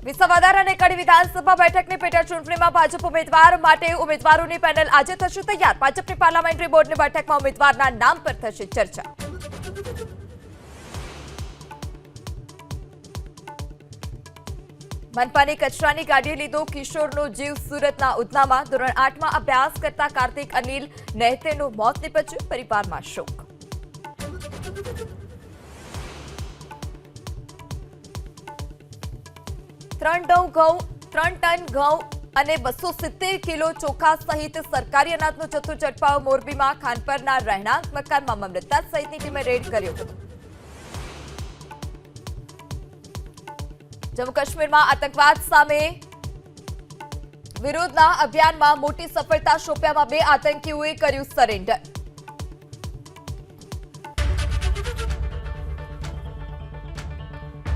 વિસાવદર અને કડી વિધાનસભા બેઠકની પેટા ચૂંટણીમાં ભાજપ ઉમેદવાર માટે ઉમેદવારોની પેનલ આજે થશે તૈયાર। ભાજપની પાર્લામેન્ટરી બોર્ડની બેઠકમાં ઉમેદવારના નામ પર થશે ચર્ચા। મનપાની કચરાની ગાડીએ લીધો કિશોરનો જીવ। સુરતના ઉધનામાં ધોરણ 8માં અભ્યાસ કરતા કાર્તિક અનિલ નેહતેનું મોત નીપજ્યું। પરિવારમાં શોક। ત્રણ ટન ઘઉં અને 270 કિલો ચોખા સહિત સરકારી અનાજનો જથ્થો ઝડપાયો। મોરબીમાં ખાનપરના રહેણાંક મકાનમાં મામલતદાર સહિતની ટીમે રેડ કર્યો હતો। જમ્મુ કાશ્મીરમાં આતંકવાદ સામે વિરોધના અભિયાનમાં મોટી સફળતા। શોપિયામાં 2 આતંકીઓએ કર્યું સરેન્ડર।